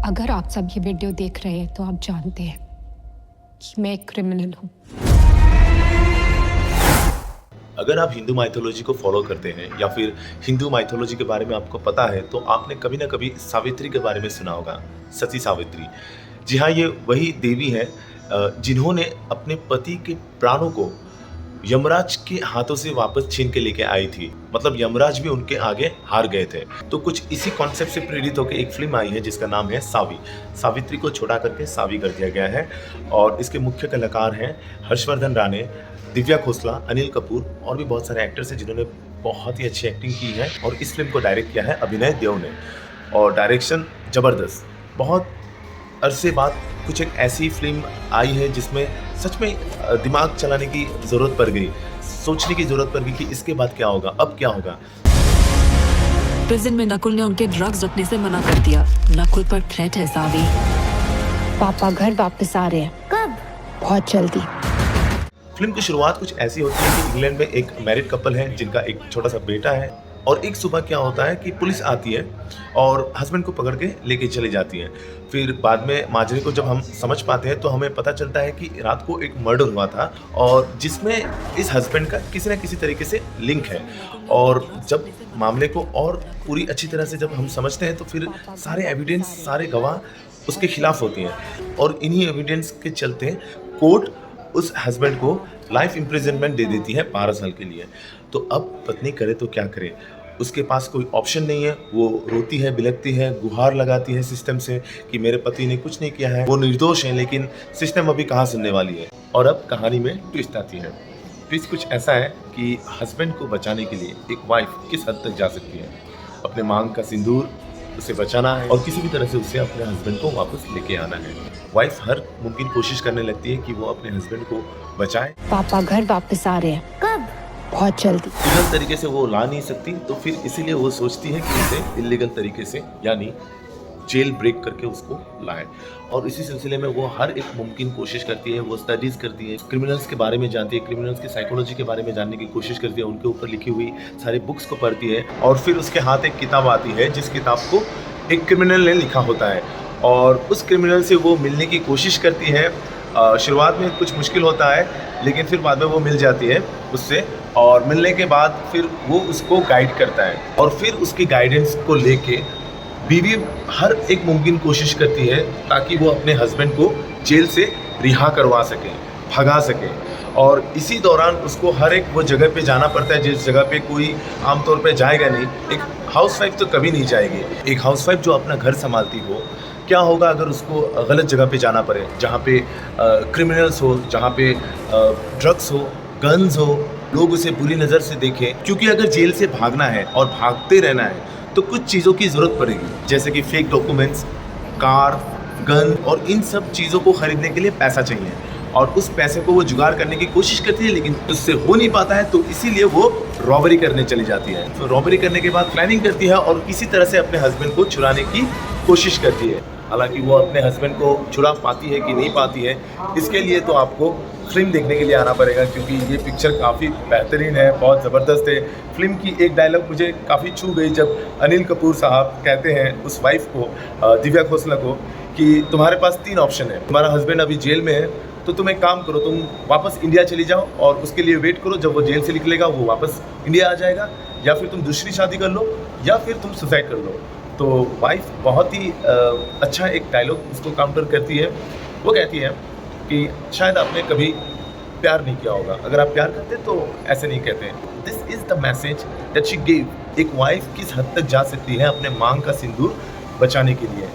अगर आप सब ये वीडियो देख रहे हैं तो आप जानते हैं कि मैं एक क्रिमिनल हूँ। अगर आप हिंदू माइथोलॉजी को फॉलो करते हैं या फिर हिंदू माइथोलॉजी के बारे में आपको पता है तो आपने कभी ना कभी सावित्री के बारे में सुना होगा। सती सावित्री, जी हाँ, ये वही देवी है जिन्होंने अपने पति के प्राणों को यमराज के हाथों से वापस छीन के लेके आई थी। मतलब यमराज भी उनके आगे हार गए थे। तो कुछ इसी कॉन्सेप्ट से प्रेरित होकर एक फिल्म आई है जिसका नाम है सावी। सावित्री को छोड़ा करके सावी कर दिया गया है और इसके मुख्य कलाकार हैं हर्षवर्धन राणे, दिव्या खोसला, अनिल कपूर और भी बहुत सारे एक्टर्स हैं जिन्होंने बहुत ही अच्छी एक्टिंग की है। और इस फिल्म को डायरेक्ट किया है अभिनय देव ने और डायरेक्शन ज़बरदस्त। बहुत अरसे बाद कुछ एक ऐसी फिल्म आई है जिसमें सच में दिमाग चलाने की ज़रूरत पड़ गई, सोचने की ज़रूरत पड़ गई कि इसके बाद क्या होगा, अब क्या होगा। प्रिजन में नकुल ने उनके ड्रग्स रखने से मना कर दिया। नकुल पर थ्रेट है सावी। पापा घर वापस आ रहे हैं। कब? बहुत जल्दी। फिल्म की शुरुआत कुछ ऐसी होती है कि इंग्लैंड में एक मैरिड कपल है जिनका एक छोटा सा बेटा है और एक सुबह क्या होता है कि पुलिस आती है और हस्बैंड को पकड़ के लेके चली जाती है। फिर बाद में माजरे को जब हम समझ पाते हैं तो हमें पता चलता है कि रात को एक मर्डर हुआ था और जिसमें इस हस्बैंड का किसी न किसी तरीके से लिंक है। और जब मामले को और पूरी अच्छी तरह से जब हम समझते हैं तो फिर सारे एविडेंस, सारे गवाह उसके खिलाफ होती हैं और इन्हीं एविडेंस के चलते कोर्ट उस हस्बैंड को लाइफ इम्प्रिजनमेंट दे देती है 12 साल के लिए। तो अब पत्नी करे तो क्या करे, उसके पास कोई ऑप्शन नहीं है। वो रोती है, बिलखती है, गुहार लगाती है सिस्टम से कि मेरे पति ने कुछ नहीं किया है, वो निर्दोष है, लेकिन सिस्टम अभी कहाँ सुनने वाली है। और अब कहानी में ट्विस्ट आती है। ट्विस्ट कुछ ऐसा है कि हस्बैंड को बचाने के लिए एक वाइफ किस हद तक जा सकती है। अपने मांग का सिंदूर उसे बचाना है और किसी भी तरह से उसे अपने हस्बैंड को वापस लेके आना है। वाइफ हर मुमकिन कोशिश करने लगती है कि वो अपने हस्बैंड को बचाए। पापा घर वापस आ रहे हैं। कब? बहुत जल्दी। लीगल तरीके से वो ला नहीं सकती तो फिर इसीलिए वो सोचती है कि उसे इलीगल तरीके से यानी जेल ब्रेक करके उसको लाए। और इसी सिलसिले में वो हर एक मुमकिन कोशिश करती है। वो स्टडीज़ करती है, क्रिमिनल्स के बारे में जानती है, क्रिमिनल्स की साइकोलॉजी के बारे में जानने की कोशिश करती है, उनके ऊपर लिखी हुई सारी बुक्स को पढ़ती है। और फिर उसके हाथ एक किताब आती है जिस किताब को एक क्रिमिनल ने लिखा होता है और उस क्रिमिनल से वो मिलने की कोशिश करती है। शुरुआत में कुछ मुश्किल होता है लेकिन फिर बाद में वो मिल जाती है उससे और मिलने के बाद फिर वो उसको गाइड करता है और फिर उसकी गाइडेंस को लेके बीवी हर एक मुमकिन कोशिश करती है ताकि वो अपने हस्बैंड को जेल से रिहा करवा सके, भगा सके। और इसी दौरान उसको हर एक वो जगह पे जाना पड़ता है जिस जगह पे कोई आमतौर पे जाएगा नहीं। एक हाउसवाइफ तो कभी नहीं जाएगी। एक हाउसवाइफ जो अपना घर संभालती हो, क्या होगा अगर उसको गलत जगह पे जाना पड़े जहाँ पे क्रिमिनल्स हो, जहाँ पे ड्रग्स हो, गन्स हो, लोग उसे बुरी नज़र से देखें। क्योंकि अगर जेल से भागना है और भागते रहना है तो कुछ चीज़ों की ज़रूरत पड़ेगी, जैसे कि फेक डॉक्यूमेंट्स, कार, गन और इन सब चीज़ों को खरीदने के लिए पैसा चाहिए। और उस पैसे को वो जुगाड़ करने की कोशिश करती है लेकिन उससे हो नहीं पाता है तो इसीलिए वो रॉबरी करने चली जाती है। तो रॉबरी करने के बाद प्लानिंग करती है और किसी तरह से अपने हस्बैंड को चुराने की कोशिश करती है। हालांकि वो अपने हस्बैंड को छुड़ा पाती है कि नहीं पाती है, इसके लिए तो आपको फिल्म देखने के लिए आना पड़ेगा क्योंकि ये पिक्चर काफ़ी बेहतरीन है, बहुत ज़बरदस्त है। फिल्म की एक डायलॉग मुझे काफ़ी छू गई जब अनिल कपूर साहब कहते हैं उस वाइफ को, दिव्या खोसला को, कि तुम्हारे पास 3 ऑप्शन है। तुम्हारा हस्बैंड अभी जेल में है तो तुम एक काम करो, तुम वापस इंडिया चली जाओ और उसके लिए वेट करो। जब वो जेल से निकलेगा वो वापस इंडिया आ जाएगा, या फिर तुम दूसरी शादी कर लो या फिर तुम सुसाइड कर लो। तो वाइफ बहुत ही अच्छा एक डायलॉग उसको काउंटर करती है। वो कहती है कि शायद आपने कभी प्यार नहीं किया होगा, अगर आप प्यार करते तो ऐसे नहीं कहते। This is the message that she give. एक वाइफ किस हद तक जा सकती है अपने मांग का सिंदूर बचाने के लिए।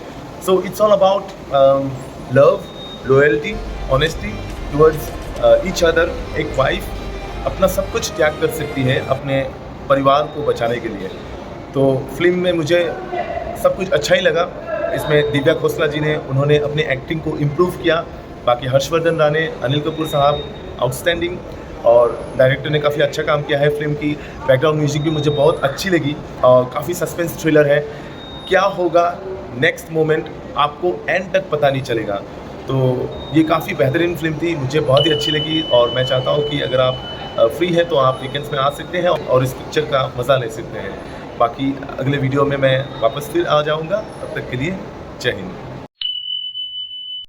So it's all about love, loyalty, honesty towards each other. एक वाइफ अपना सब कुछ त्याग कर सकती है अपने परिवार को बचाने के लिए। तो फिल्म में मुझे सब कुछ अच्छा ही लगा। इसमें दिव्या खोसला जी ने उन्होंने अपनी एक्टिंग को इम्प्रूव किया। बाकी हर्षवर्धन राणे, अनिल कपूर साहब आउटस्टैंडिंग और डायरेक्टर ने काफ़ी अच्छा काम किया है। फिल्म की बैकग्राउंड म्यूजिक भी मुझे बहुत अच्छी लगी और काफ़ी सस्पेंस थ्रिलर है। क्या होगा नेक्स्ट मोमेंट आपको एंड तक पता नहीं चलेगा। तो ये काफ़ी बेहतरीन फिल्म थी, मुझे बहुत ही अच्छी लगी और मैं चाहता हूँ कि अगर आप फ्री हैं तो आप वीकेंड्स में आ सकते हैं और इस पिक्चर का मज़ा ले सकते हैं। बाकी अगले वीडियो में मैं वापस फिर आ जाऊँगा। तब तक के लिए जय हिंद।